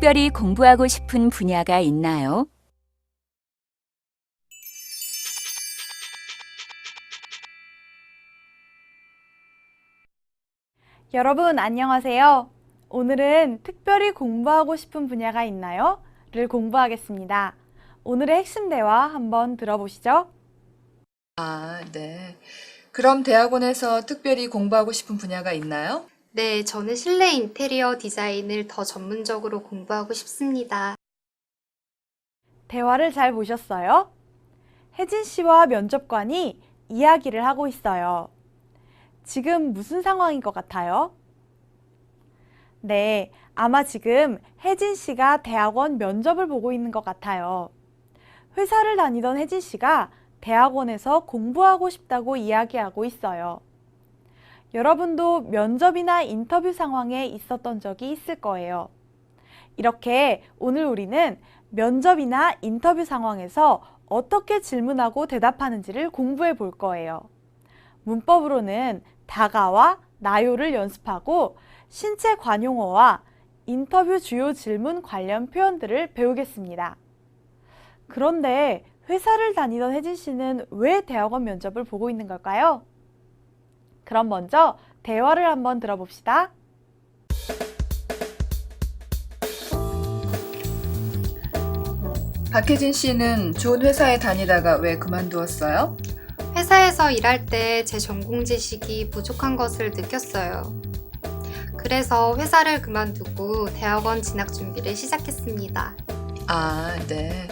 특별히 공부하고 싶은 분야가 있나요? 여러분 안녕하세요. 오늘은 특별히 공부하고 싶은 분야가 있나요? 를 공부하겠습니다. 오늘의 핵심 대화 한번 들어보시죠. 네. 그럼 대학원에서 특별히 공부하고 싶은 분야가 있나요? 네, 저는 실내 인테리어 디자인을 더 전문적으로 공부하고 싶습니다. 대화를 잘 보셨어요? 혜진 씨와 면접관이 이야기를 하고 있어요. 지금 무슨 상황인 것 같아요? 네, 아마 지금 혜진 씨가 대학원 면접을 보고 있는 것 같아요. 회사를 다니던 혜진 씨가 대학원에서 공부하고 싶다고 이야기하고 있어요. 여러분도 면접이나 인터뷰 상황에 있었던 적이 있을 거예요. 이렇게 오늘 우리는 면접이나 인터뷰 상황에서 어떻게 질문하고 대답하는지를 공부해 볼 거예요. 문법으로는 다가와 나요를 연습하고 신체 관용어와 인터뷰 주요 질문 관련 표현들을 배우겠습니다. 그런데 회사를 다니던 혜진 씨는 왜 대학원 면접을 보고 있는 걸까요? 그럼 먼저 대화를 한번 들어봅시다. 박혜진 씨는 좋은 회사에 다니다가 왜 그만두었어요? 회사에서 일할 때 제 전공 지식이 부족한 것을 느꼈어요. 그래서 회사를 그만두고 대학원 진학 준비를 시작했습니다. 네.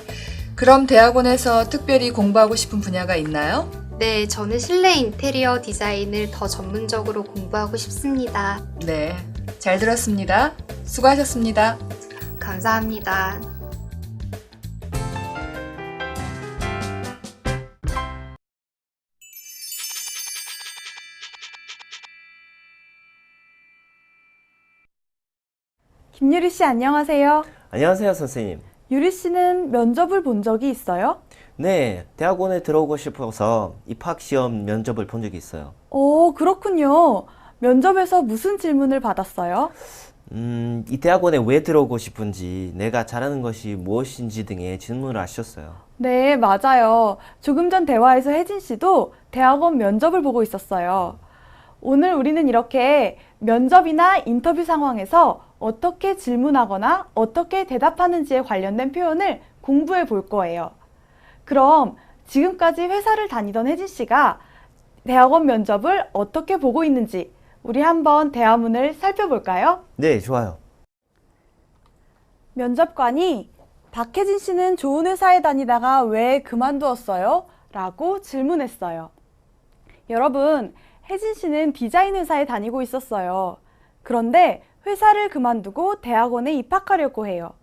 그럼 대학원에서 특별히 공부하고 싶은 분야가 있나요? 네, 저는 실내 인테리어 디자인을 더 전문적으로 공부하고 싶습니다. 네. 잘 들었습니다. 수고하셨습니다. 감사합니다. 김유리 씨 안녕하세요. 안녕하세요, 선생님. 유리 씨는 면접을 본 적이 있어요? 네, 대학원에 들어오고 싶어서 입학시험 면접을 본 적이 있어요. 오, 그렇군요. 면접에서 무슨 질문을 받았어요? 이 대학원에 왜 들어오고 싶은지, 내가 잘하는 것이 무엇인지 등의 질문을 하셨어요. 네, 맞아요. 조금 전 대화에서 혜진 씨도 대학원 면접을 보고 있었어요. 오늘 우리는 이렇게 면접이나 인터뷰 상황에서 어떻게 질문하거나 어떻게 대답하는지에 관련된 표현을 공부해 볼 거예요. 그럼 지금까지 회사를 다니던 혜진 씨가 대학원 면접을 어떻게 보고 있는지 우리 한번 대화문을 살펴볼까요? 네, 좋아요. 면접관이 박혜진 씨는 좋은 회사에 다니다가 왜 그만두었어요? 라고 질문했어요. 여러분, 혜진 씨는 디자인 회사에 다니고 있었어요. 그런데 회사를 그만두고 대학원에 입학하려고 해요.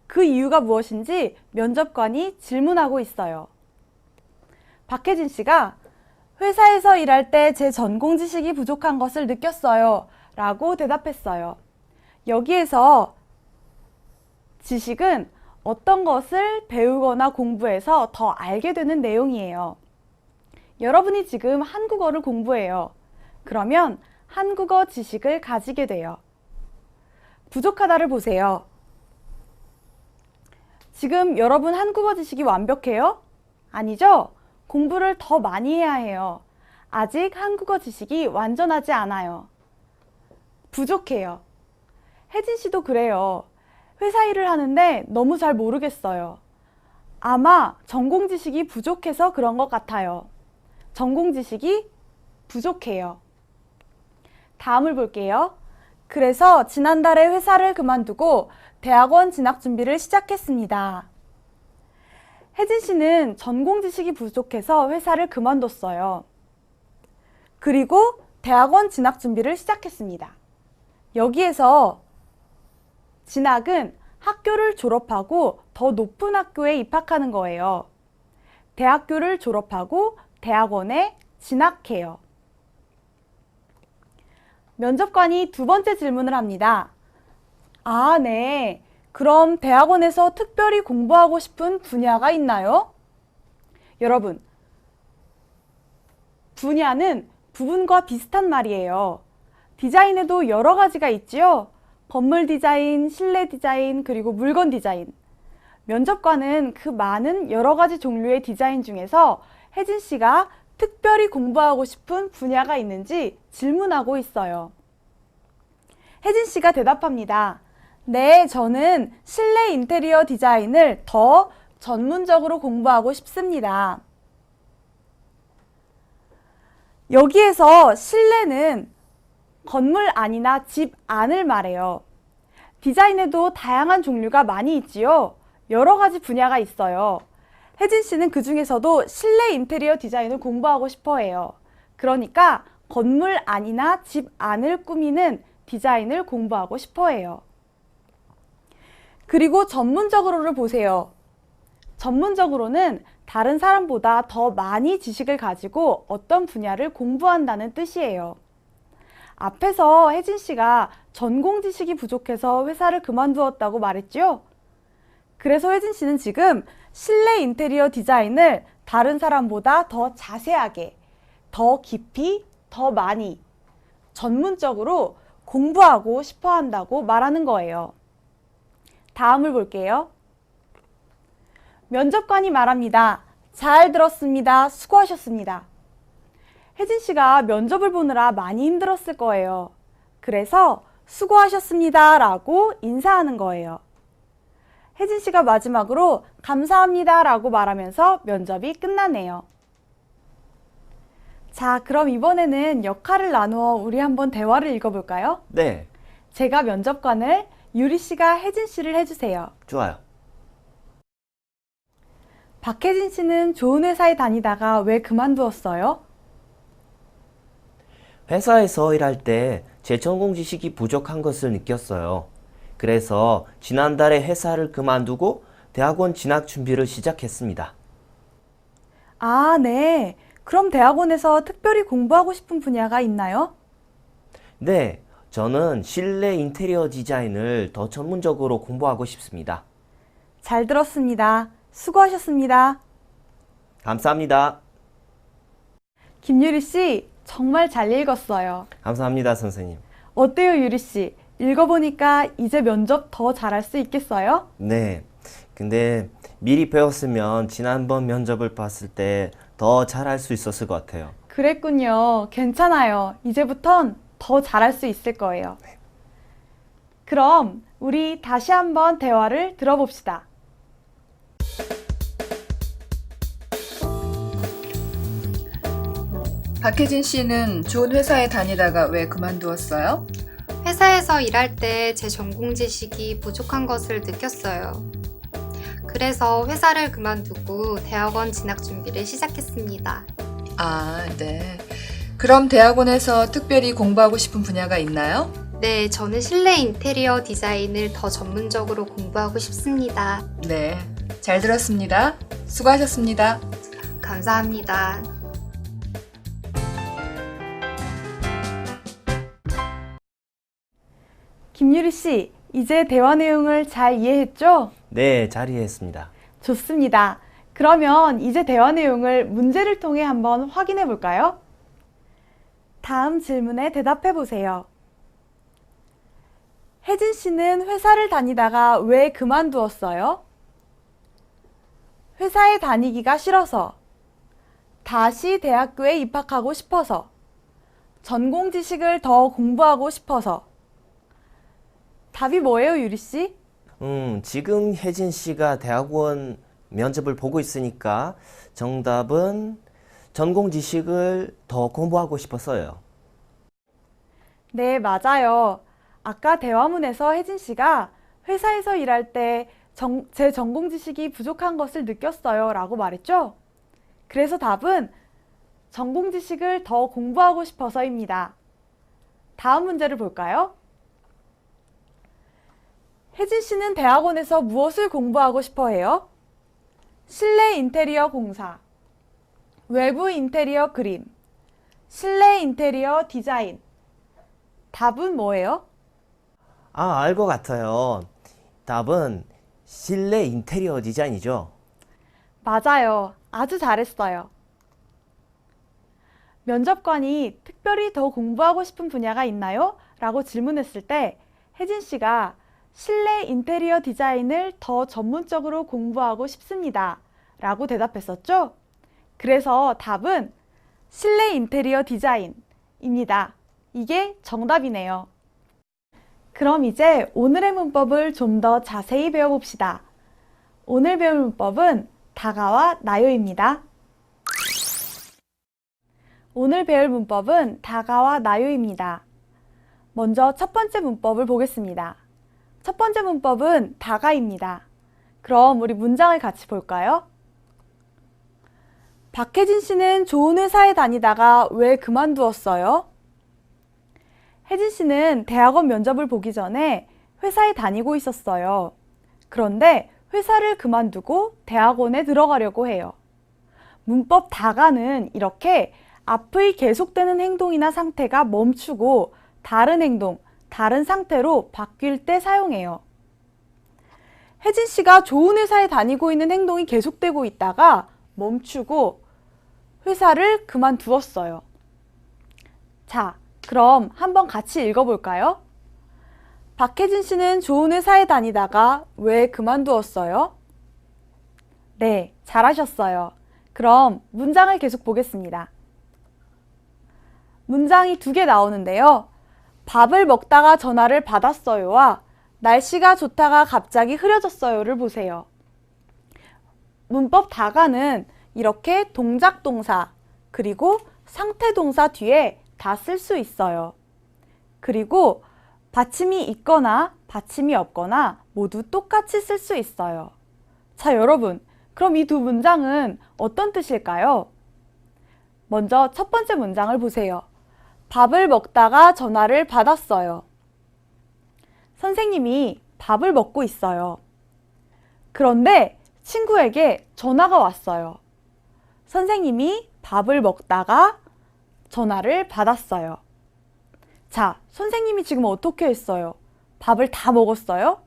그 이유가 무엇인지 면접관이 질문하고 있어요. 박혜진 씨가 회사에서 일할 때 제 전공 지식이 부족한 것을 느꼈어요. 라고 대답했어요. 여기에서 지식은 어떤 것을 배우거나 공부해서 더 알게 되는 내용이에요. 여러분이 지금 한국어를 공부해요. 그러면 한국어 지식을 가지게 돼요. 부족하다를 보세요. 지금 여러분 한국어 지식이 완벽해요? 아니죠? 공부를 더 많이 해야 해요. 아직 한국어 지식이 완전하지 않아요. 부족해요. 혜진 씨도 그래요. 회사 일을 하는데 너무 잘 모르겠어요. 아마 전공 지식이 부족해서 그런 것 같아요. 전공 지식이 부족해요. 다음을 볼게요. 그래서 지난달에 회사를 그만두고 대학원 진학 준비를 시작했습니다. 혜진 씨는 전공 지식이 부족해서 회사를 그만뒀어요. 그리고 대학원 진학 준비를 시작했습니다. 여기에서 진학은 학교를 졸업하고 더 높은 학교에 입학하는 거예요. 대학교를 졸업하고 대학원에 진학해요. 면접관이 두 번째 질문을 합니다. 네. 그럼 대학원에서 특별히 공부하고 싶은 분야가 있나요? 여러분, 분야는 부분과 비슷한 말이에요. 디자인에도 여러 가지가 있지요? 건물 디자인, 실내 디자인, 그리고 물건 디자인. 면접관은 그 많은 여러 가지 종류의 디자인 중에서 혜진 씨가 특별히 공부하고 싶은 분야가 있는지 질문하고 있어요. 혜진 씨가 대답합니다. 네, 저는 실내 인테리어 디자인을 더 전문적으로 공부하고 싶습니다. 여기에서 실내는 건물 안이나 집 안을 말해요. 디자인에도 다양한 종류가 많이 있지요. 여러 가지 분야가 있어요. 혜진 씨는 그 중에서도 실내 인테리어 디자인을 공부하고 싶어 해요. 그러니까 건물 안이나 집 안을 꾸미는 디자인을 공부하고 싶어 해요. 그리고 전문적으로를 보세요. 전문적으로는 다른 사람보다 더 많이 지식을 가지고 어떤 분야를 공부한다는 뜻이에요. 앞에서 혜진 씨가 전공 지식이 부족해서 회사를 그만두었다고 말했죠? 그래서 혜진 씨는 지금 실내 인테리어 디자인을 다른 사람보다 더 자세하게, 더 깊이, 더 많이, 전문적으로 공부하고 싶어 한다고 말하는 거예요. 다음을 볼게요. 면접관이 말합니다. 잘 들었습니다. 수고하셨습니다. 혜진 씨가 면접을 보느라 많이 힘들었을 거예요. 그래서 수고하셨습니다 라고 인사하는 거예요. 혜진 씨가 마지막으로 감사합니다 라고 말하면서 면접이 끝나네요. 자, 그럼 이번에는 역할을 나누어 우리 한번 대화를 읽어볼까요? 네, 제가 면접관을, 유리 씨가 혜진 씨를 해주세요. 좋아요. 박혜진 씨는 좋은 회사에 다니다가 왜 그만두었어요? 회사에서 일할 때 제 전공 지식이 부족한 것을 느꼈어요. 그래서 지난달에 회사를 그만두고 대학원 진학 준비를 시작했습니다. 아, 네. 그럼 대학원에서 특별히 공부하고 싶은 분야가 있나요? 네, 저는 실내 인테리어 디자인을 더 전문적으로 공부하고 싶습니다. 잘 들었습니다. 수고하셨습니다. 감사합니다. 김유리 씨, 정말 잘 읽었어요. 감사합니다, 선생님. 어때요, 유리 씨? 읽어보니까 이제 면접 더 잘할 수 있겠어요? 네, 근데 미리 배웠으면 지난번 면접을 봤을 때 더 잘할 수 있었을 것 같아요. 그랬군요. 괜찮아요. 이제부턴 더 잘할 수 있을 거예요. 그럼 우리 다시 한번 대화를 들어봅시다. 박혜진 씨는 좋은 회사에 다니다가 왜 그만두었어요? 회사에서 일할 때 제 전공 지식이 부족한 것을 느꼈어요. 그래서 회사를 그만두고 대학원 진학 준비를 시작했습니다. 아, 네. 그럼 대학원에서 특별히 공부하고 싶은 분야가 있나요? 네, 저는 실내 인테리어 디자인을 더 전문적으로 공부하고 싶습니다. 네. 잘 들었습니다. 수고하셨습니다. 감사합니다. 김유리 씨, 이제 대화 내용을 잘 이해했죠? 네, 잘 이해했습니다. 좋습니다. 그러면 이제 대화 내용을 문제를 통해 한번 확인해 볼까요? 다음 질문에 대답해 보세요. 혜진 씨는 회사를 다니다가 왜 그만두었어요? 회사에 다니기가 싫어서, 다시 대학교에 입학하고 싶어서, 전공 지식을 더 공부하고 싶어서. 답이 뭐예요, 유리 씨? 지금 혜진 씨가 대학원 면접을 보고 있으니까 정답은 전공 지식을 더 공부하고 싶었어요. 네, 맞아요. 아까 대화문에서 혜진 씨가 회사에서 일할 때 제 전공 지식이 부족한 것을 느꼈어요 라고 말했죠? 그래서 답은 전공 지식을 더 공부하고 싶어서입니다. 다음 문제를 볼까요? 혜진 씨는 대학원에서 무엇을 공부하고 싶어 해요? 실내 인테리어 공사, 외부 인테리어 그림, 실내 인테리어 디자인. 답은 뭐예요? 아, 알 것 같아요. 답은 실내 인테리어 디자인이죠. 맞아요. 아주 잘했어요. 면접관이 특별히 더 공부하고 싶은 분야가 있나요? 라고 질문했을 때 혜진 씨가 실내 인테리어 디자인을 더 전문적으로 공부하고 싶습니다. 라고 대답했었죠? 그래서 답은 실내 인테리어 디자인입니다. 이게 정답이네요. 그럼 이제 오늘의 문법을 좀 더 자세히 배워봅시다. 오늘 배울 문법은 다가와 나요입니다. 오늘 배울 문법은 다가와 나요입니다. 먼저 첫 번째 문법을 보겠습니다. 첫 번째 문법은 다가입니다. 그럼 우리 문장을 같이 볼까요? 박혜진 씨는 좋은 회사에 다니다가 왜 그만두었어요? 혜진 씨는 대학원 면접을 보기 전에 회사에 다니고 있었어요. 그런데 회사를 그만두고 대학원에 들어가려고 해요. 문법 다가는 이렇게 앞의 계속되는 행동이나 상태가 멈추고 다른 행동, 다른 상태로 바뀔 때 사용해요. 혜진 씨가 좋은 회사에 다니고 있는 행동이 계속되고 있다가 멈추고 회사를 그만두었어요. 자, 그럼 한번 같이 읽어볼까요? 박혜진 씨는 좋은 회사에 다니다가 왜 그만두었어요? 네, 잘하셨어요. 그럼 문장을 계속 보겠습니다. 문장이 두 개 나오는데요. 밥을 먹다가 전화를 받았어요와 날씨가 좋다가 갑자기 흐려졌어요를 보세요. 문법 다가는 이렇게 동작 동사 그리고 상태 동사 뒤에 다 쓸 수 있어요. 그리고 받침이 있거나 받침이 없거나 모두 똑같이 쓸 수 있어요. 자, 여러분, 그럼 이 두 문장은 어떤 뜻일까요? 먼저 첫 번째 문장을 보세요. 밥을 먹다가 전화를 받았어요. 선생님이 밥을 먹고 있어요. 그런데 친구에게 전화가 왔어요. 선생님이 밥을 먹다가 전화를 받았어요. 자, 선생님이 지금 어떻게 했어요? 밥을 다 먹었어요?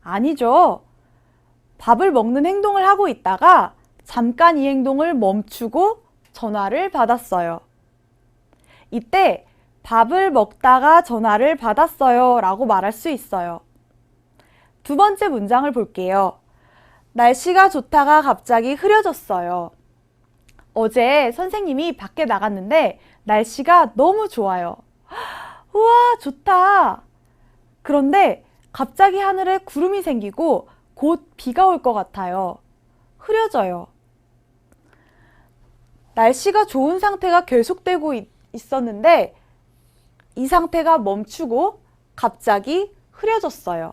아니죠. 밥을 먹는 행동을 하고 있다가 잠깐 이 행동을 멈추고 전화를 받았어요. 이때 밥을 먹다가 전화를 받았어요 라고 말할 수 있어요. 두 번째 문장을 볼게요. 날씨가 좋다가 갑자기 흐려졌어요. 어제 선생님이 밖에 나갔는데 날씨가 너무 좋아요. 우와, 좋다. 그런데 갑자기 하늘에 구름이 생기고 곧 비가 올 것 같아요. 흐려져요. 날씨가 좋은 상태가 계속되고 있었는데 이 상태가 멈추고 갑자기 흐려졌어요.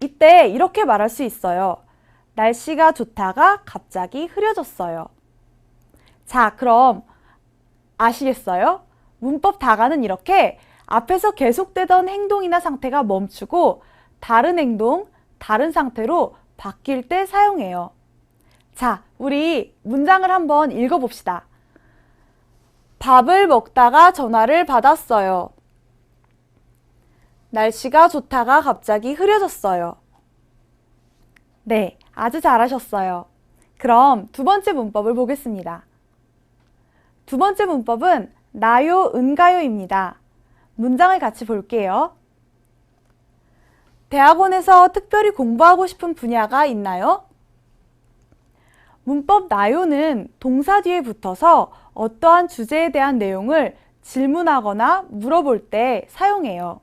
이때 이렇게 말할 수 있어요. 날씨가 좋다가 갑자기 흐려졌어요. 자, 그럼 아시겠어요? 문법 다가는 이렇게 앞에서 계속되던 행동이나 상태가 멈추고 다른 행동, 다른 상태로 바뀔 때 사용해요. 자, 우리 문장을 한번 읽어봅시다. 밥을 먹다가 전화를 받았어요. 날씨가 좋다가 갑자기 흐려졌어요. 네, 아주 잘하셨어요. 그럼 두 번째 문법을 보겠습니다. 두 번째 문법은 나요, 은가요입니다. 문장을 같이 볼게요. 대학원에서 특별히 공부하고 싶은 분야가 있나요? 문법 나요는 동사 뒤에 붙어서 어떠한 주제에 대한 내용을 질문하거나 물어볼 때 사용해요.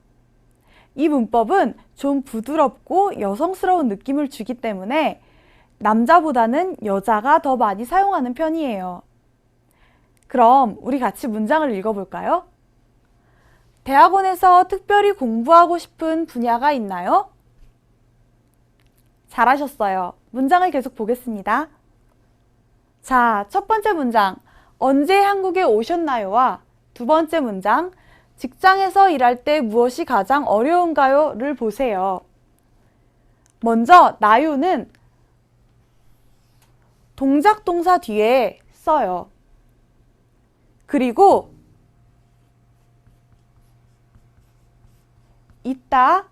이 문법은 좀 부드럽고 여성스러운 느낌을 주기 때문에 남자보다는 여자가 더 많이 사용하는 편이에요. 그럼 우리 같이 문장을 읽어볼까요? 대학원에서 특별히 공부하고 싶은 분야가 있나요? 잘하셨어요. 문장을 계속 보겠습니다. 자, 첫 번째 문장, 언제 한국에 오셨나요?와 두 번째 문장, 직장에서 일할 때 무엇이 가장 어려운가요?를 보세요. 먼저 나요는 동작 동사 뒤에 써요. 그리고 있다,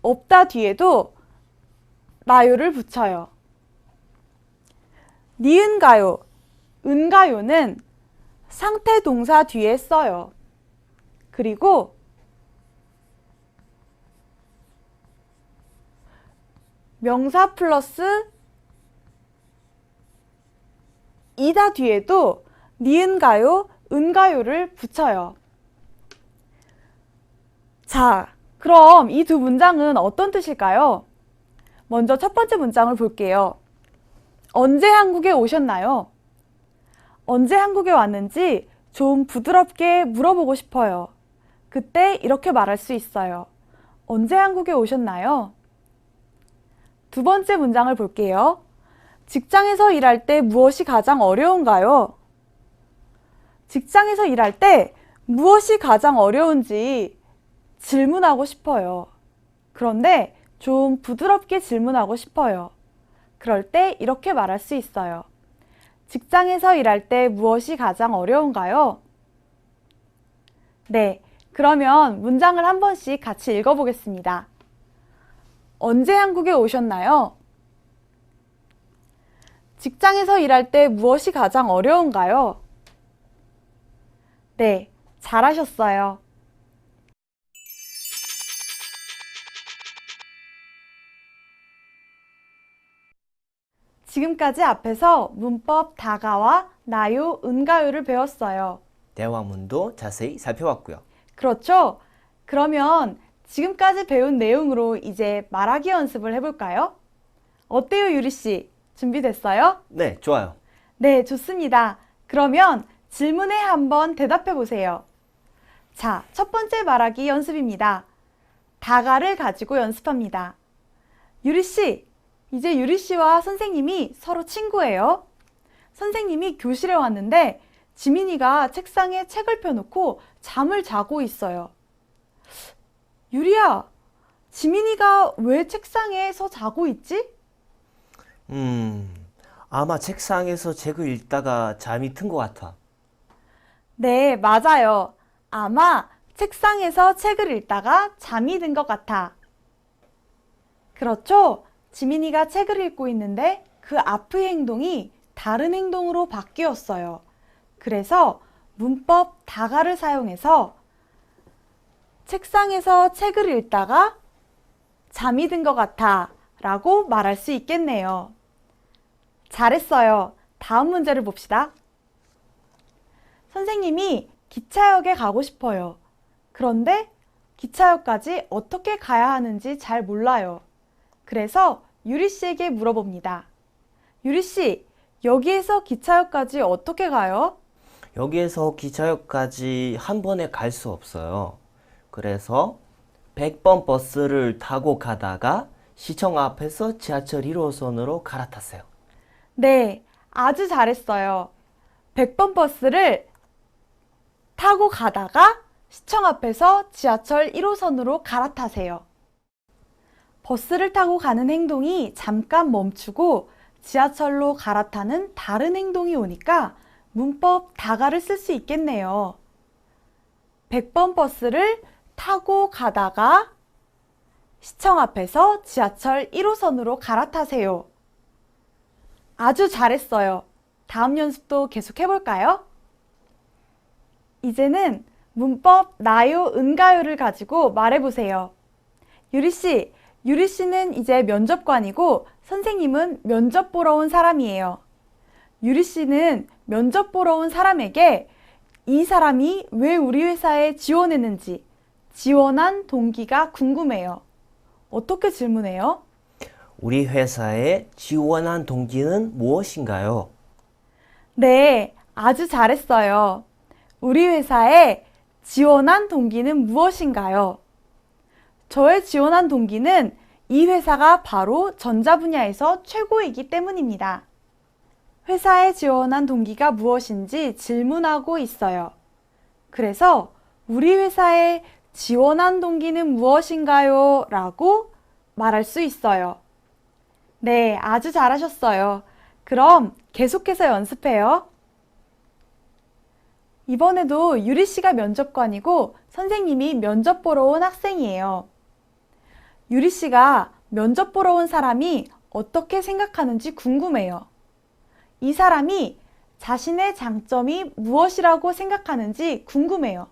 없다 뒤에도 나요를 붙여요. 니은가요, 은가요는 상태 동사 뒤에 써요. 그리고 명사 플러스 이다 뒤에도 니은가요, 은가요를 붙여요. 자, 그럼 이 두 문장은 어떤 뜻일까요? 먼저 첫 번째 문장을 볼게요. 언제 한국에 오셨나요? 언제 한국에 왔는지 좀 부드럽게 물어보고 싶어요. 그때 이렇게 말할 수 있어요. 언제 한국에 오셨나요? 두 번째 문장을 볼게요. 직장에서 일할 때 무엇이 가장 어려운가요? 직장에서 일할 때 무엇이 가장 어려운지 질문하고 싶어요. 그런데 좀 부드럽게 질문하고 싶어요. 그럴 때 이렇게 말할 수 있어요. 직장에서 일할 때 무엇이 가장 어려운가요? 네, 그러면 문장을 한 번씩 같이 읽어보겠습니다. 언제 한국에 오셨나요? 직장에서 일할 때 무엇이 가장 어려운가요? 네, 잘하셨어요. 지금까지 앞에서 문법 다가와 나요, 은가요를 배웠어요. 대화문도 자세히 살펴봤고요. 그렇죠? 그러면 지금까지 배운 내용으로 이제 말하기 연습을 해볼까요? 어때요, 유리 씨? 준비됐어요? 네, 좋아요. 네, 좋습니다. 그러면 질문에 한번 대답해 보세요. 자, 첫 번째 말하기 연습입니다. 다가를 가지고 연습합니다. 유리 씨, 이제 유리 씨와 선생님이 서로 친구예요. 선생님이 교실에 왔는데 지민이가 책상에 책을 펴놓고 잠을 자고 있어요. 유리야, 지민이가 왜 책상에서 자고 있지? 아마 책상에서 책을 읽다가 잠이 든 것 같아. 네, 맞아요. 아마 책상에서 책을 읽다가 잠이 든 것 같아. 그렇죠? 지민이가 책을 읽고 있는데 그 앞의 행동이 다른 행동으로 바뀌었어요. 그래서 문법 다가를 사용해서 책상에서 책을 읽다가 잠이 든 것 같아 라고 말할 수 있겠네요. 잘했어요. 다음 문제를 봅시다. 선생님이 기차역에 가고 싶어요. 그런데 기차역까지 어떻게 가야 하는지 잘 몰라요. 그래서 유리 씨에게 물어봅니다. 유리 씨, 여기에서 기차역까지 어떻게 가요? 여기에서 기차역까지 한 번에 갈 수 없어요. 그래서 100번 버스를 타고 가다가 시청 앞에서 지하철 1호선으로 갈아탔어요. 네, 아주 잘했어요. 100번 버스를 타고 가다가 시청 앞에서 지하철 1호선으로 갈아타세요. 버스를 타고 가는 행동이 잠깐 멈추고 지하철로 갈아타는 다른 행동이 오니까 문법 다가를 쓸 수 있겠네요. 100번 버스를 타고 가다가 시청 앞에서 지하철 1호선으로 갈아타세요. 아주 잘했어요. 다음 연습도 계속 해볼까요? 이제는 문법 나요, 은가요를 가지고 말해보세요. 유리씨, 유리씨는 이제 면접관이고 선생님은 면접 보러 온 사람이에요. 유리씨는 면접 보러 온 사람에게 이 사람이 왜 우리 회사에 지원했는지 지원한 동기가 궁금해요. 어떻게 질문해요? 우리 회사에 지원한 동기는 무엇인가요? 네, 아주 잘했어요. 우리 회사에 지원한 동기는 무엇인가요? 저의 지원한 동기는 이 회사가 바로 전자 분야에서 최고이기 때문입니다. 회사에 지원한 동기가 무엇인지 질문하고 있어요. 그래서 우리 회사에 지원한 동기는 무엇인가요? 라고 말할 수 있어요. 네, 아주 잘하셨어요. 그럼 계속해서 연습해요. 이번에도 유리 씨가 면접관이고 선생님이 면접 보러 온 학생이에요. 유리 씨가 면접 보러 온 사람이 어떻게 생각하는지 궁금해요. 이 사람이 자신의 장점이 무엇이라고 생각하는지 궁금해요.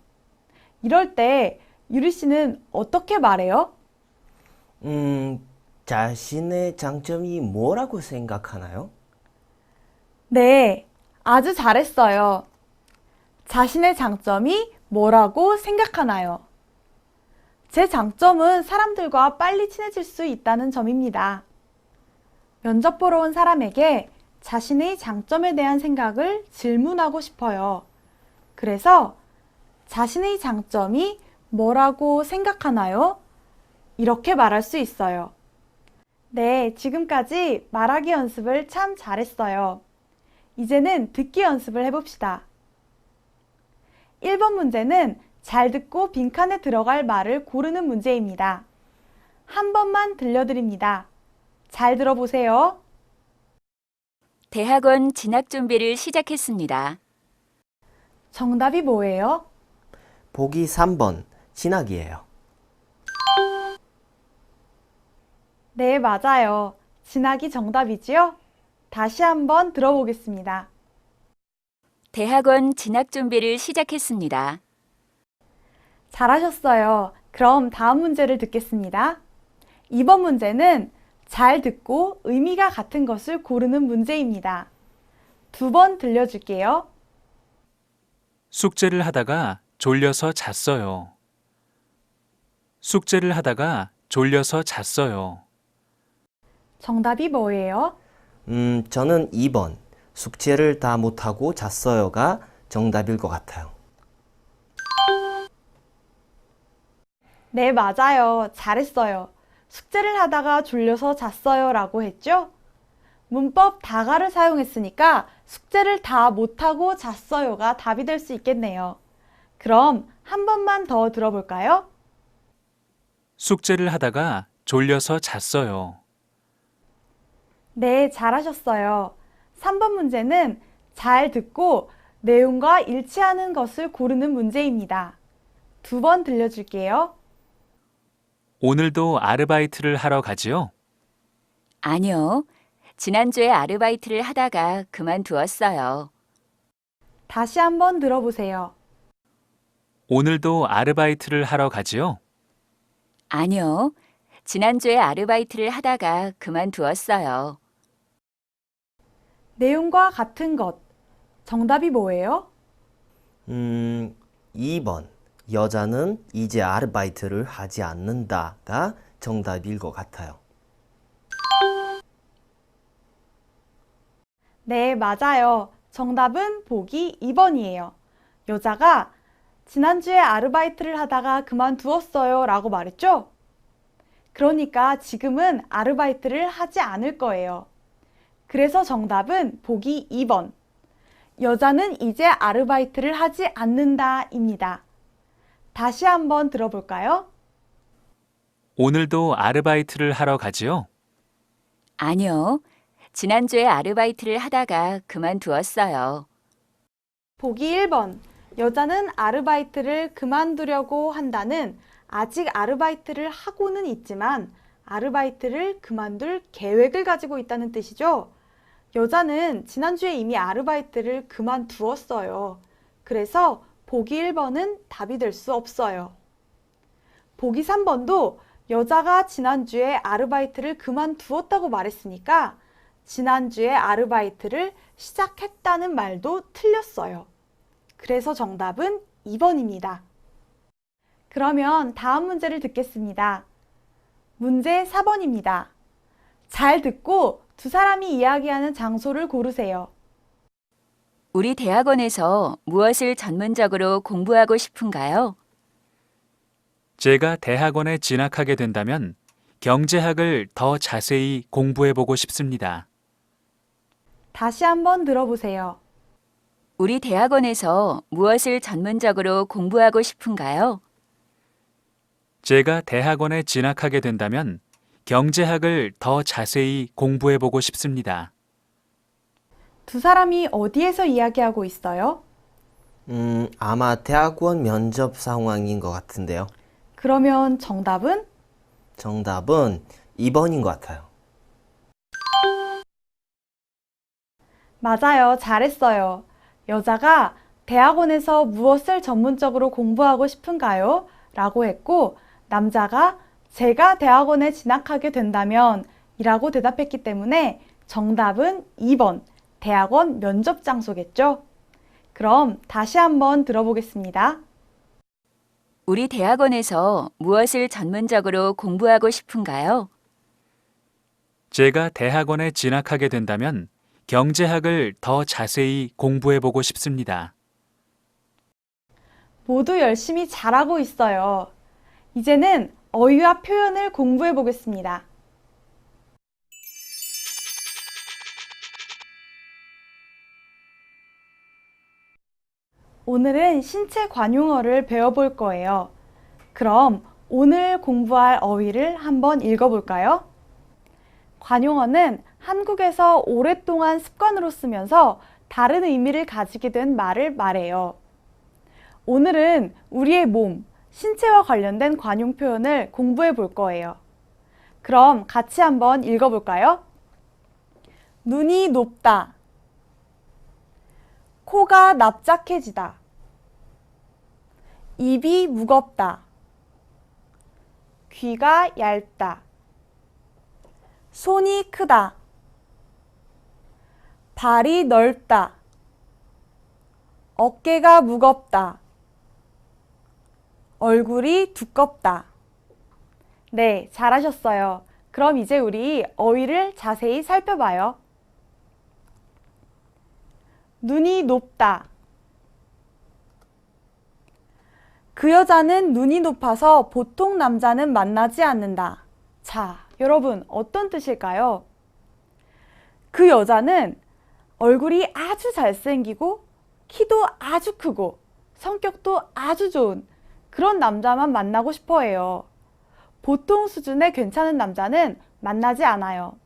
이럴 때 유리 씨는 어떻게 말해요? 자신의 장점이 뭐라고 생각하나요? 네, 아주 잘했어요. 자신의 장점이 뭐라고 생각하나요? 제 장점은 사람들과 빨리 친해질 수 있다는 점입니다. 면접 보러 온 사람에게 자신의 장점에 대한 생각을 질문하고 싶어요. 그래서 자신의 장점이 뭐라고 생각하나요? 이렇게 말할 수 있어요. 네, 지금까지 말하기 연습을 참 잘했어요. 이제는 듣기 연습을 해봅시다. 1번 문제는 잘 듣고 빈칸에 들어갈 말을 고르는 문제입니다. 한 번만 들려드립니다. 잘 들어보세요. 대학원 진학 준비를 시작했습니다. 정답이 뭐예요? 보기 3번, 진학이에요. 네, 맞아요. 진학이 정답이지요? 다시 한번 들어보겠습니다. 대학원 진학 준비를 시작했습니다. 잘하셨어요. 그럼 다음 문제를 듣겠습니다. 2번 문제는 잘 듣고 의미가 같은 것을 고르는 문제입니다. 2번 들려줄게요. 숙제를 하다가 졸려서 잤어요. 숙제를 하다가 졸려서 잤어요. 정답이 뭐예요? 저는 2번, 숙제를 다 못하고 잤어요가 정답일 것 같아요. 네, 맞아요. 잘했어요. 숙제를 하다가 졸려서 잤어요 라고 했죠? 문법 다가를 사용했으니까 숙제를 다 못하고 잤어요가 답이 될 수 있겠네요. 그럼 한 번만 더 들어볼까요? 숙제를 하다가 졸려서 잤어요. 네, 잘하셨어요. 3번 문제는 잘 듣고 내용과 일치하는 것을 고르는 문제입니다. 2번 들려줄게요. 오늘도 아르바이트를 하러 가지요? 아니요. 지난주에 아르바이트를 하다가 그만두었어요. 다시 한번 들어보세요. 오늘도 아르바이트를 하러 가지요? 아니요. 지난주에 아르바이트를 하다가 그만두었어요. 내용과 같은 것. 정답이 뭐예요? 2번, 여자는 이제 아르바이트를 하지 않는다가 정답일 것 같아요. 네, 맞아요. 정답은 보기 2번이에요. 여자가 지난주에 아르바이트를 하다가 그만두었어요 라고 말했죠? 그러니까 지금은 아르바이트를 하지 않을 거예요. 그래서 정답은 보기 2번. 여자는 이제 아르바이트를 하지 않는다 입니다. 다시 한번 들어볼까요? 오늘도 아르바이트를 하러 가지요? 아니요. 지난주에 아르바이트를 하다가 그만두었어요. 보기 1번. 여자는 아르바이트를 그만두려고 한다는 아직 아르바이트를 하고는 있지만 아르바이트를 그만둘 계획을 가지고 있다는 뜻이죠. 여자는 지난주에 이미 아르바이트를 그만두었어요. 그래서 보기 1번은 답이 될 수 없어요. 보기 3번도 여자가 지난주에 아르바이트를 그만두었다고 말했으니까 지난주에 아르바이트를 시작했다는 말도 틀렸어요. 그래서 정답은 2번입니다. 그러면 다음 문제를 듣겠습니다. 문제 4번입니다. 잘 듣고 두 사람이 이야기하는 장소를 고르세요. 우리 대학원에서 무엇을 전문적으로 공부하고 싶은가요? 제가 대학원에 진학하게 된다면 경제학을 더 자세히 공부해 보고 싶습니다. 다시 한번 들어보세요. 우리 대학원에서 무엇을 전문적으로 공부하고 싶은가요? 제가 대학원에 진학하게 된다면 경제학을 더 자세히 공부해 보고 싶습니다. 두 사람이 어디에서 이야기하고 있어요? 아마 대학원 면접 상황인 것 같은데요. 그러면 정답은? 정답은 2번인 것 같아요. 맞아요. 잘했어요. 여자가 대학원에서 무엇을 전문적으로 공부하고 싶은가요? 라고 했고, 남자가 제가 대학원에 진학하게 된다면 이라고 대답했기 때문에 정답은 2번, 대학원 면접 장소겠죠? 그럼 다시 한번 들어보겠습니다. 우리 대학원에서 무엇을 전문적으로 공부하고 싶은가요? 제가 대학원에 진학하게 된다면 경제학을 더 자세히 공부해 보고 싶습니다. 모두 열심히 잘하고 있어요. 이제는 어휘와 표현을 공부해 보겠습니다. 오늘은 신체 관용어를 배워볼 거예요. 그럼 오늘 공부할 어휘를 한번 읽어볼까요? 관용어는 한국에서 오랫동안 습관으로 쓰면서 다른 의미를 가지게 된 말을 말해요. 오늘은 우리의 몸, 신체와 관련된 관용 표현을 공부해 볼 거예요. 그럼 같이 한번 읽어볼까요? 눈이 높다. 코가 납작해지다. 입이 무겁다. 귀가 얇다. 손이 크다. 발이 넓다. 어깨가 무겁다. 얼굴이 두껍다. 네, 잘하셨어요. 그럼 이제 우리 어휘를 자세히 살펴봐요. 눈이 높다. 그 여자는 눈이 높아서 보통 남자는 만나지 않는다. 자, 여러분, 어떤 뜻일까요? 그 여자는 얼굴이 아주 잘생기고 키도 아주 크고 성격도 아주 좋은 그런 남자만 만나고 싶어 해요. 보통 수준의 괜찮은 남자는 만나지 않아요.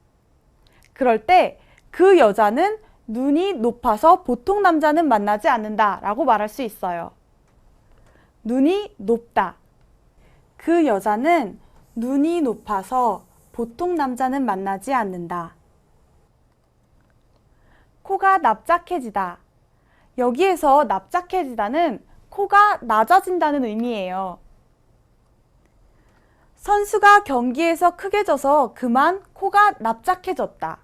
그럴 때 그 여자는 눈이 높아서 보통 남자는 만나지 않는다 라고 말할 수 있어요. 눈이 높다. 그 여자는 눈이 높아서 보통 남자는 만나지 않는다. 코가 납작해지다. 여기에서 납작해지다는 코가 낮아진다는 의미예요. 선수가 경기에서 크게 져서 그만 코가 납작해졌다.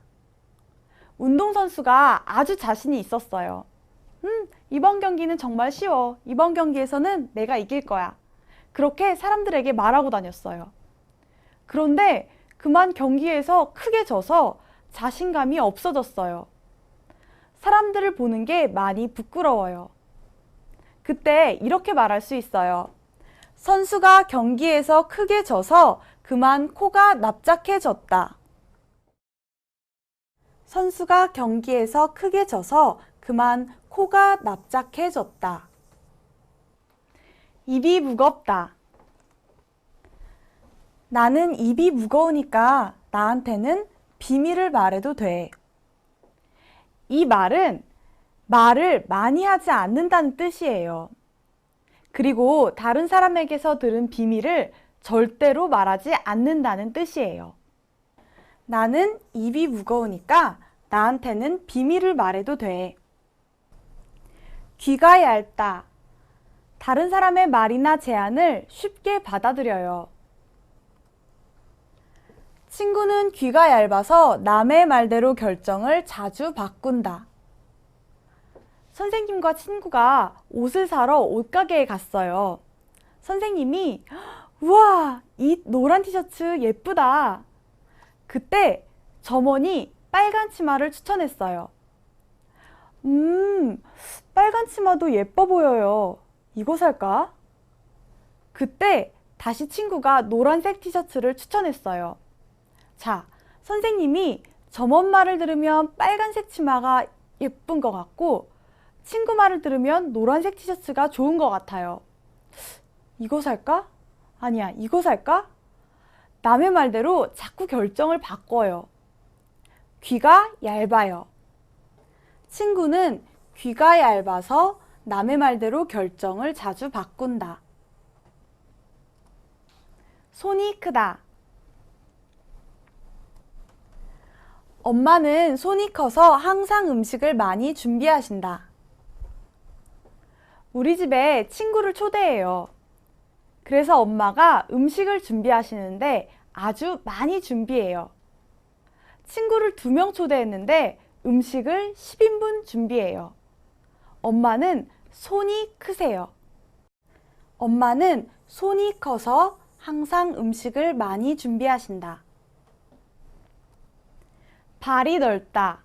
운동선수가 아주 자신이 있었어요. 이번 경기는 정말 쉬워. 이번 경기에서는 내가 이길 거야. 그렇게 사람들에게 말하고 다녔어요. 그런데 그만 경기에서 크게 져서 자신감이 없어졌어요. 사람들을 보는 게 많이 부끄러워요. 그때 이렇게 말할 수 있어요. 선수가 경기에서 크게 져서 그만 코가 납작해졌다. 선수가 경기에서 크게 져서 그만 코가 납작해졌다. 입이 무겁다. 나는 입이 무거우니까 나한테는 비밀을 말해도 돼. 이 말은 말을 많이 하지 않는다는 뜻이에요. 그리고 다른 사람에게서 들은 비밀을 절대로 말하지 않는다는 뜻이에요. 나는 입이 무거우니까 나한테는 비밀을 말해도 돼. 귀가 얇다. 다른 사람의 말이나 제안을 쉽게 받아들여요. 친구는 귀가 얇아서 남의 말대로 결정을 자주 바꾼다. 선생님과 친구가 옷을 사러 옷가게에 갔어요. 선생님이 우와, 이 노란 티셔츠 예쁘다. 그때 점원이 빨간 치마를 추천했어요. 빨간 치마도 예뻐 보여요. 이거 살까? 그때 다시 친구가 노란색 티셔츠를 추천했어요. 자, 선생님이 점원 말을 들으면 빨간색 치마가 예쁜 것 같고 친구 말을 들으면 노란색 티셔츠가 좋은 것 같아요. 이거 살까? 아니야, 이거 살까? 남의 말대로 자꾸 결정을 바꿔요. 귀가 얇아요. 친구는 귀가 얇아서 남의 말대로 결정을 자주 바꾼다. 손이 크다. 엄마는 손이 커서 항상 음식을 많이 준비하신다. 우리 집에 친구를 초대해요. 그래서 엄마가 음식을 준비하시는데 아주 많이 준비해요. 친구를 2명 초대했는데 음식을 10인분 준비해요. 엄마는 손이 크세요. 엄마는 손이 커서 항상 음식을 많이 준비하신다. 발이 넓다.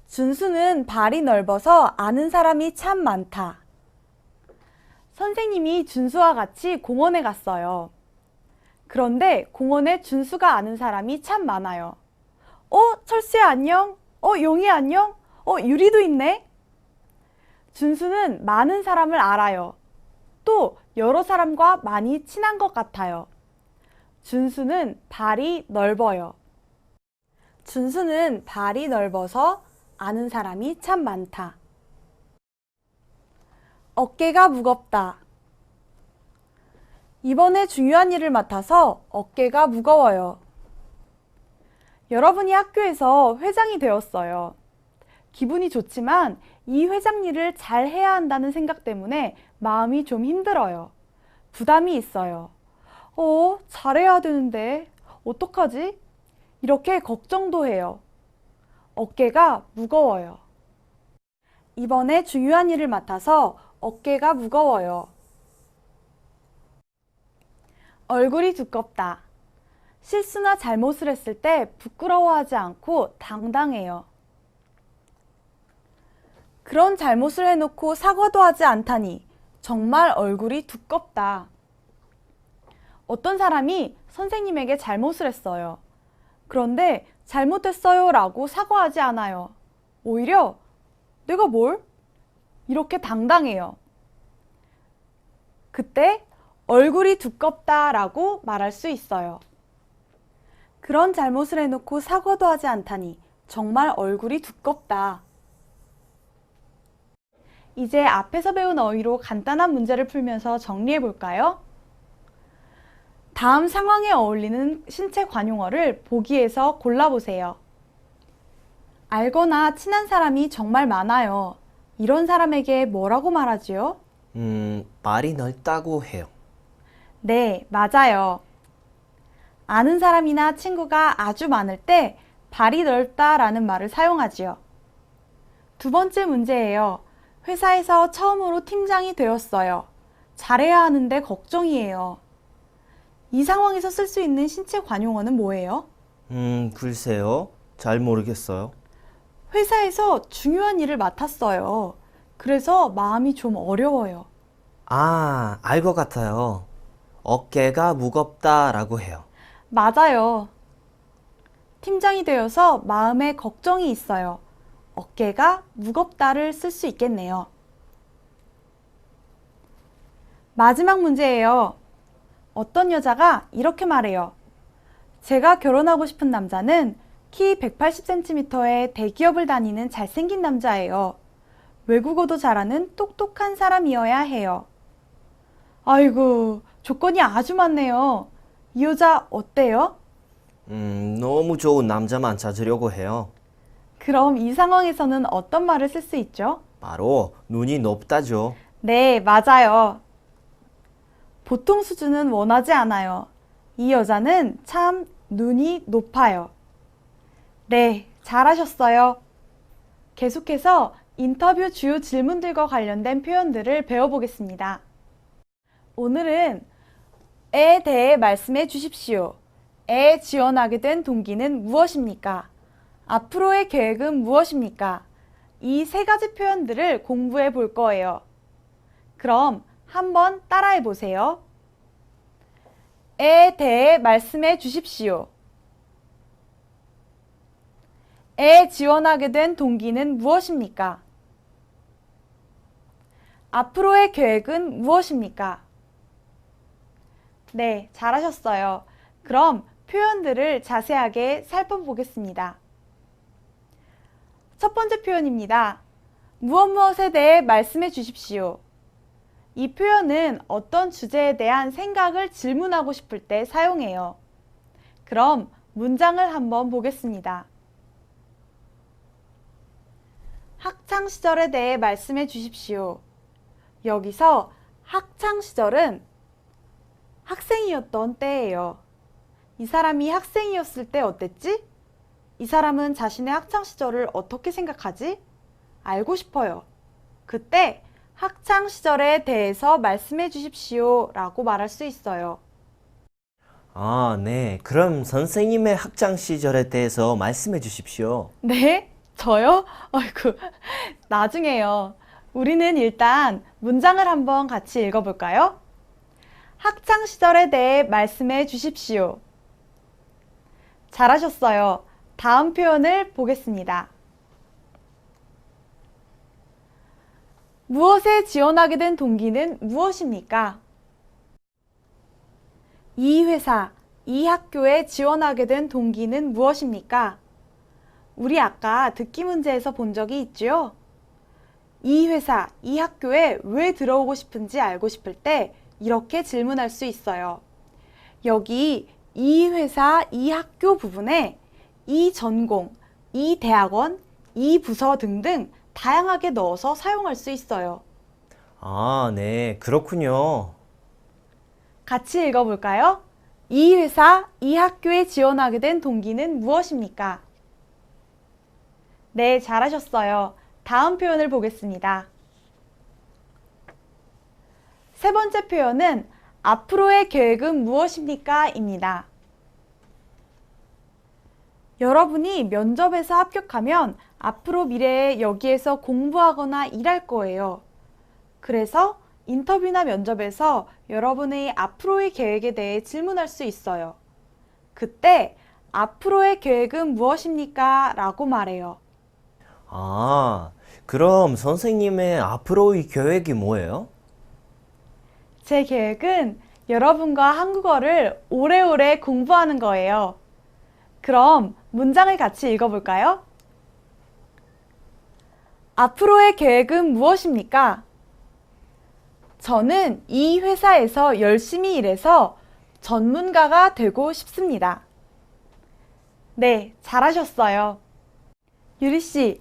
준수는 발이 넓어서 아는 사람이 참 많다. 선생님이 준수와 같이 공원에 갔어요. 그런데 공원에 준수가 아는 사람이 참 많아요. 철수야 안녕? 용이 안녕? 유리도 있네? 준수는 많은 사람을 알아요. 또 여러 사람과 많이 친한 것 같아요. 준수는 발이 넓어요. 준수는 발이 넓어서 아는 사람이 참 많다. 어깨가 무겁다. 이번에 중요한 일을 맡아서 어깨가 무거워요. 여러분이 학교에서 회장이 되었어요. 기분이 좋지만 이 회장 일을 잘 해야 한다는 생각 때문에 마음이 좀 힘들어요. 부담이 있어요. 잘해야 되는데 어떡하지? 이렇게 걱정도 해요. 어깨가 무거워요. 이번에 중요한 일을 맡아서 어깨가 무거워요. 얼굴이 두껍다. 실수나 잘못을 했을 때 부끄러워하지 않고 당당해요. 그런 잘못을 해놓고 사과도 하지 않다니 정말 얼굴이 두껍다. 어떤 사람이 선생님에게 잘못을 했어요. 그런데 잘못했어요 라고 사과하지 않아요. 오히려 내가 뭘? 이렇게 당당해요. 그때 얼굴이 두껍다 라고 말할 수 있어요. 그런 잘못을 해놓고 사과도 하지 않다니 정말 얼굴이 두껍다. 이제 앞에서 배운 어휘로 간단한 문제를 풀면서 정리해 볼까요? 다음 상황에 어울리는 신체 관용어를 보기에서 골라보세요. 알거나 친한 사람이 정말 많아요. 이런 사람에게 뭐라고 말하지요? 발이 넓다고 해요. 네, 맞아요. 아는 사람이나 친구가 아주 많을 때 발이 넓다라는 말을 사용하지요. 2번째 문제예요. 회사에서 처음으로 팀장이 되었어요. 잘해야 하는데 걱정이에요. 이 상황에서 쓸 수 있는 신체 관용어는 뭐예요? 글쎄요. 잘 모르겠어요. 회사에서 중요한 일을 맡았어요. 그래서 마음이 좀 어려워요. 알 것 같아요. 어깨가 무겁다라고 해요. 맞아요. 팀장이 되어서 마음에 걱정이 있어요. 어깨가 무겁다를 쓸 수 있겠네요. 마지막 문제예요. 어떤 여자가 이렇게 말해요. 제가 결혼하고 싶은 남자는 키 180cm에 대기업을 다니는 잘생긴 남자예요. 외국어도 잘하는 똑똑한 사람이어야 해요. 아이고, 조건이 아주 많네요. 이 여자 어때요? 너무 좋은 남자만 찾으려고 해요. 그럼 이 상황에서는 어떤 말을 쓸 수 있죠? 바로 눈이 높다죠. 네, 맞아요. 보통 수준은 원하지 않아요. 이 여자는 참 눈이 높아요. 네, 잘하셨어요. 계속해서 인터뷰 주요 질문들과 관련된 표현들을 배워보겠습니다. 오늘은 에 대해 말씀해 주십시오. 에 지원하게 된 동기는 무엇입니까? 앞으로의 계획은 무엇입니까? 이 3가지 표현들을 공부해 볼 거예요. 그럼 한번 따라해 보세요. 에 대해 말씀해 주십시오. 에 지원하게 된 동기는 무엇입니까? 앞으로의 계획은 무엇입니까? 네, 잘하셨어요. 그럼 표현들을 자세하게 살펴보겠습니다. 첫 번째 표현입니다. 무엇에 대해 말씀해 주십시오. 이 표현은 어떤 주제에 대한 생각을 질문하고 싶을 때 사용해요. 그럼 문장을 한번 보겠습니다. 학창 시절에 대해 말씀해 주십시오. 여기서 학창 시절은 학생이었던 때예요. 이 사람이 학생이었을 때 어땠지? 이 사람은 자신의 학창 시절을 어떻게 생각하지? 알고 싶어요. 그때 학창 시절에 대해서 말씀해 주십시오 라고 말할 수 있어요. 아, 네. 그럼 선생님의 학창 시절에 대해서 말씀해 주십시오. 네? 저요? 아이고, 나중에요. 우리는 일단 문장을 한번 같이 읽어볼까요? 학창 시절에 대해 말씀해 주십시오. 잘하셨어요. 다음 표현을 보겠습니다. 무엇에 지원하게 된 동기는 무엇입니까? 이 회사, 이 학교에 지원하게 된 동기는 무엇입니까? 우리 아까 듣기 문제에서 본 적이 있지요? 이 회사, 이 학교에 왜 들어오고 싶은지 알고 싶을 때 이렇게 질문할 수 있어요. 여기 이 회사, 이 학교 부분에 이 전공, 이 대학원, 이 부서 등등 다양하게 넣어서 사용할 수 있어요. 아, 네. 그렇군요. 같이 읽어볼까요? 이 회사, 이 학교에 지원하게 된 동기는 무엇입니까? 네, 잘하셨어요. 다음 표현을 보겠습니다. 세 번째 표현은 앞으로의 계획은 무엇입니까? 입니다. 여러분이 면접에서 합격하면 앞으로 미래에 여기에서 공부하거나 일할 거예요. 그래서 인터뷰나 면접에서 여러분의 앞으로의 계획에 대해 질문할 수 있어요. 그때 앞으로의 계획은 무엇입니까? 라고 말해요. 아, 그럼 선생님의 앞으로의 계획이 뭐예요? 제 계획은 여러분과 한국어를 오래오래 공부하는 거예요. 그럼 문장을 같이 읽어볼까요? 앞으로의 계획은 무엇입니까? 저는 이 회사에서 열심히 일해서 전문가가 되고 싶습니다. 네, 잘하셨어요. 유리 씨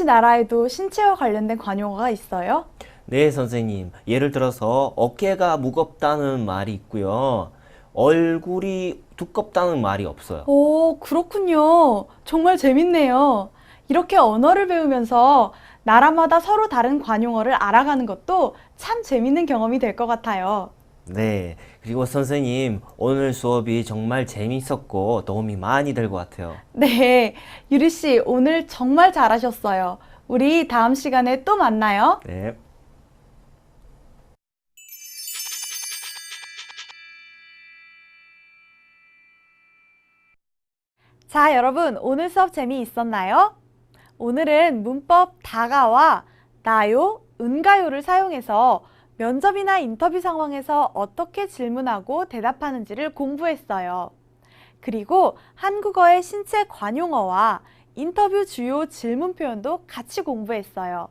나라에도 신체와 관련된 관용어가 있어요? 네, 선생님. 예를 들어서 어깨가 무겁다는 말이 있고요. 얼굴이 두껍다는 말이 없어요. 오, 그렇군요. 정말 재밌네요. 이렇게 언어를 배우면서 나라마다 서로 다른 관용어를 알아가는 것도 참 재밌는 경험이 될 것 같아요. 네. 그리고 선생님, 오늘 수업이 정말 재밌었고 도움이 많이 될 것 같아요. 네, 유리 씨 오늘 정말 잘하셨어요. 우리 다음 시간에 또 만나요. 네. 자, 여러분 오늘 수업 재미있었나요? 오늘은 문법 다가와 나요, 은가요를 사용해서 면접이나 인터뷰 상황에서 어떻게 질문하고 대답하는지를 공부했어요. 그리고 한국어의 신체 관용어와 인터뷰 주요 질문 표현도 같이 공부했어요.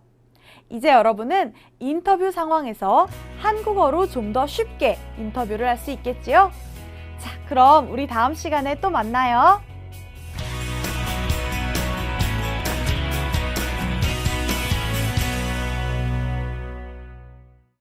이제 여러분은 인터뷰 상황에서 한국어로 좀 더 쉽게 인터뷰를 할 수 있겠지요? 자, 그럼 우리 다음 시간에 또 만나요.